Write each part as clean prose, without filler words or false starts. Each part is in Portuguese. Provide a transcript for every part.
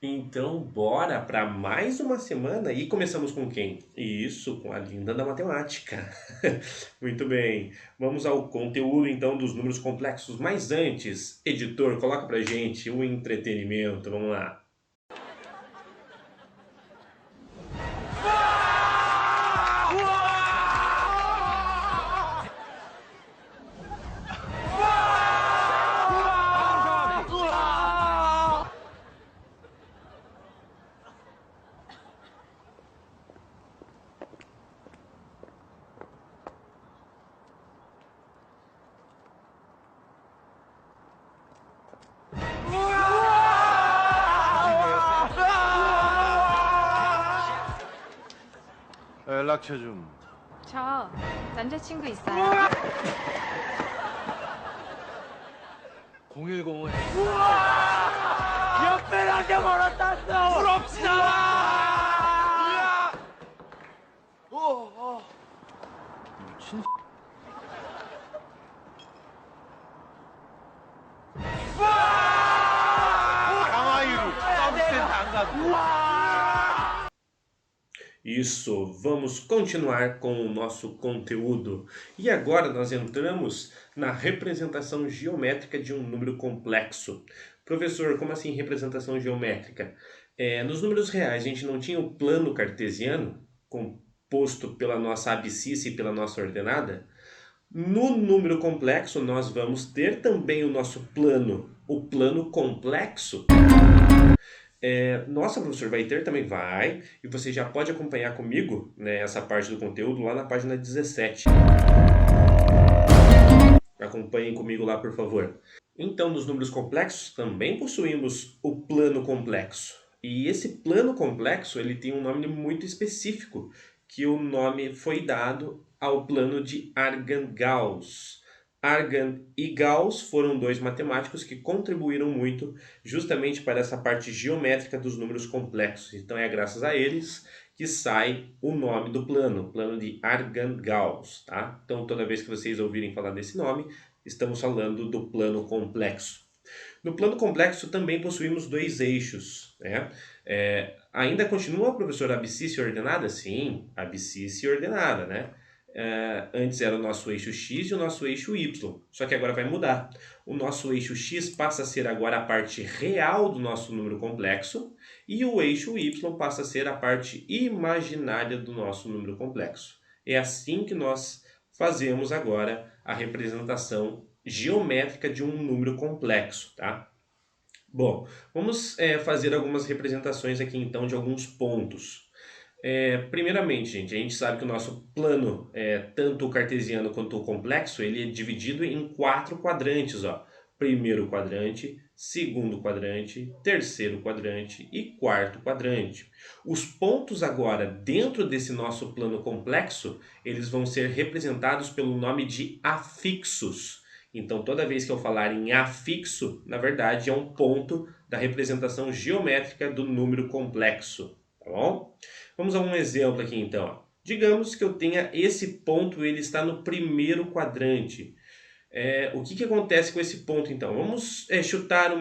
Então, bora para mais uma semana e começamos com quem? Isso, com a linda da matemática. Muito bem. Vamos ao conteúdo então dos números complexos. Mas antes, editor, coloca pra gente o entretenimento. Vamos lá. 연락처 좀. 저 남자친구 있어요. 010에. 옆에랑게 멀었다. 부럽시다. 미친. 강화이루 서비스센터 안 가도. Isso, vamos continuar com o nosso conteúdo. E agora nós entramos na representação geométrica de um número complexo. Professor, como assim representação geométrica? Nos números reais a gente não tinha o plano cartesiano, composto pela nossa abscissa e pela nossa ordenada? No número complexo nós vamos ter também o nosso plano, o plano complexo. Nossa, professor, vai ter também? Vai. E você já pode acompanhar comigo, né, essa parte do conteúdo lá na página 17. Acompanhem comigo lá, por favor. Então, nos números complexos também possuímos o plano complexo. E esse plano complexo ele tem um nome muito específico, que o nome foi dado ao plano de Argand-Gauss. Argand e Gauss foram dois matemáticos que contribuíram muito justamente para essa parte geométrica dos números complexos. Então é graças a eles que sai o nome do plano, plano de Argand-Gauss, tá? Então toda vez que vocês ouvirem falar desse nome, estamos falando do plano complexo. No plano complexo também possuímos dois eixos, né? Ainda continua, professor, abscissa ordenada? Sim, abscissa ordenada, né? Antes era o nosso eixo x e o nosso eixo y, só que agora vai mudar. O nosso eixo x passa a ser agora a parte real do nosso número complexo e o eixo y passa a ser a parte imaginária do nosso número complexo. É assim que nós fazemos agora a representação geométrica de um número complexo, tá? Bom, vamos fazer algumas representações aqui então de alguns pontos. Primeiramente, gente, a gente sabe que o nosso plano, tanto o cartesiano quanto o complexo, ele é dividido em quatro quadrantes, ó. Primeiro quadrante, segundo quadrante, terceiro quadrante e quarto quadrante. Os pontos agora dentro desse nosso plano complexo, eles vão ser representados pelo nome de afixos. Então, toda vez que eu falar em afixo, na verdade é um ponto da representação geométrica do número complexo, tá bom? Vamos a um exemplo aqui então. Digamos que eu tenha esse ponto, ele está no primeiro quadrante. O que acontece com esse ponto então? Vamos chutar um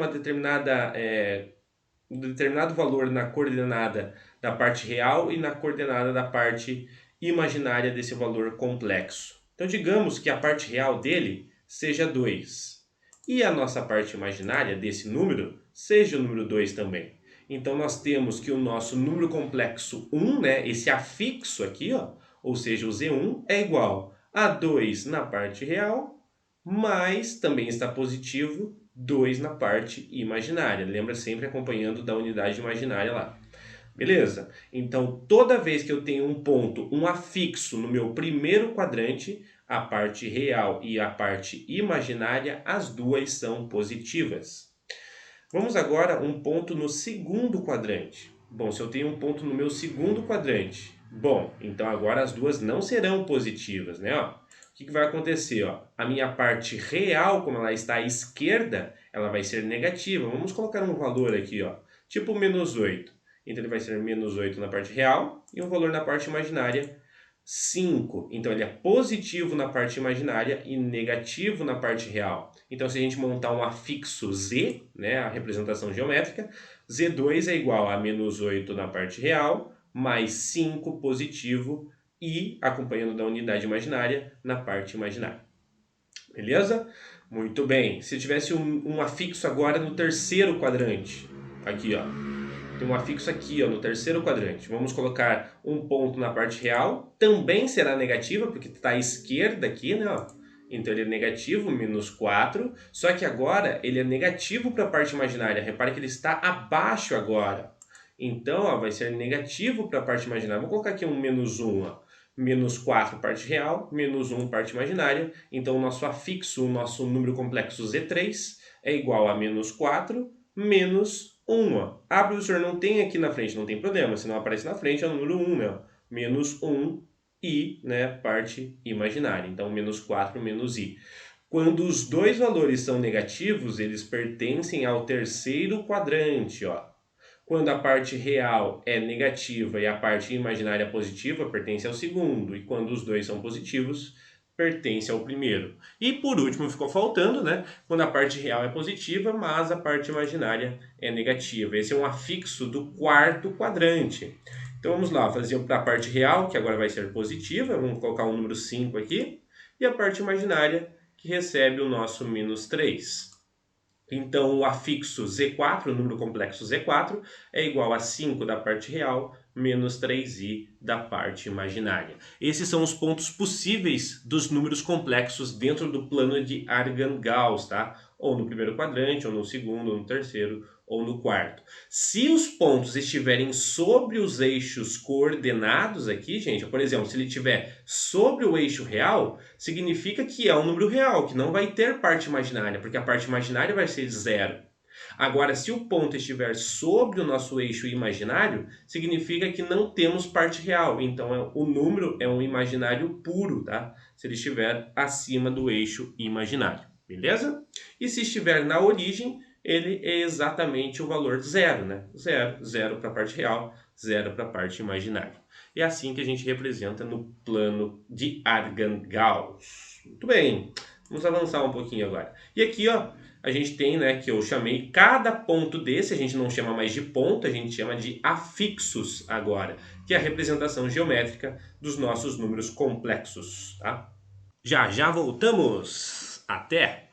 determinado valor na coordenada da parte real e na coordenada da parte imaginária desse valor complexo. Então digamos que a parte real dele seja 2 e a nossa parte imaginária desse número seja o número 2 também. Então nós temos que o nosso número complexo 1, né, esse afixo aqui, ó, ou seja, o Z1 é igual a 2 na parte real, mas também está positivo 2 na parte imaginária. Lembra sempre acompanhando da unidade imaginária lá. Beleza? Então, toda vez que eu tenho um ponto, um afixo no meu primeiro quadrante, a parte real e a parte imaginária, as duas são positivas. Vamos agora a um ponto no segundo quadrante. Bom, se eu tenho um ponto no meu segundo quadrante, bom, então agora as duas não serão positivas, né? Ó, o que vai acontecer? Ó? A minha parte real, como ela está à esquerda, ela vai ser negativa. Vamos colocar um valor aqui, ó, tipo menos 8. Então ele vai ser menos 8 na parte real e um valor na parte imaginária 5. Então ele é positivo na parte imaginária e negativo na parte real. Então se a gente montar um afixo z, né, a representação geométrica, Z2 é igual a menos 8 na parte real, mais 5 positivo e, acompanhando da unidade imaginária, na parte imaginária. Beleza? Muito bem. Se tivesse um afixo agora no terceiro quadrante, aqui ó, tem um afixo aqui ó, no terceiro quadrante, vamos colocar um ponto na parte real, também será negativa, porque está à esquerda aqui, né? Ó. Então ele é negativo, menos 4, só que agora ele é negativo para a parte imaginária, repare que ele está abaixo agora. Então ó, vai ser negativo para a parte imaginária, vou colocar aqui um menos 1, ó. Menos 4 parte real, menos 1 parte imaginária. Então o nosso afixo, o nosso número complexo Z3 é igual a menos 4 menos 1. Ó. Ah, professor, não tem aqui na frente, não tem problema. Se não aparece na frente é o número 1, né? Menos 1 e, né, parte imaginária. Então menos 4 menos i. Quando os dois valores são negativos, eles pertencem ao terceiro quadrante, ó. Quando a parte real é negativa e a parte imaginária positiva, pertence ao segundo. E quando os dois são positivos, pertence ao primeiro. E por último, ficou faltando, né? Quando a parte real é positiva, mas a parte imaginária é negativa. Esse é um afixo do quarto quadrante. Então vamos lá, fazer para a parte real, que agora vai ser positiva. Vamos colocar o número 5 aqui. E a parte imaginária, que recebe o nosso menos 3. Então, o afixo Z4, o número complexo Z4, é igual a 5 da parte real menos 3i da parte imaginária. Esses são os pontos possíveis dos números complexos dentro do plano de Argand-Gauss, tá? Ou no primeiro quadrante, ou no segundo, ou no terceiro, ou no quarto. Se os pontos estiverem sobre os eixos coordenados aqui, gente, por exemplo, se ele estiver sobre o eixo real, significa que é um número real, que não vai ter parte imaginária, porque a parte imaginária vai ser 0. Agora, se o ponto estiver sobre o nosso eixo imaginário, significa que não temos parte real. Então, o número é um imaginário puro, tá? Se ele estiver acima do eixo imaginário, beleza? E se estiver na origem, ele é exatamente o valor 0, né? 0, 0 para a parte real, 0 para a parte imaginária. É assim que a gente representa no plano de Argand-Gauss. Muito bem, vamos avançar um pouquinho agora. E aqui, ó, a gente tem, né, que eu chamei cada ponto desse, a gente não chama mais de ponto, a gente chama de afixos agora, que é a representação geométrica dos nossos números complexos, tá? Já já voltamos! Até!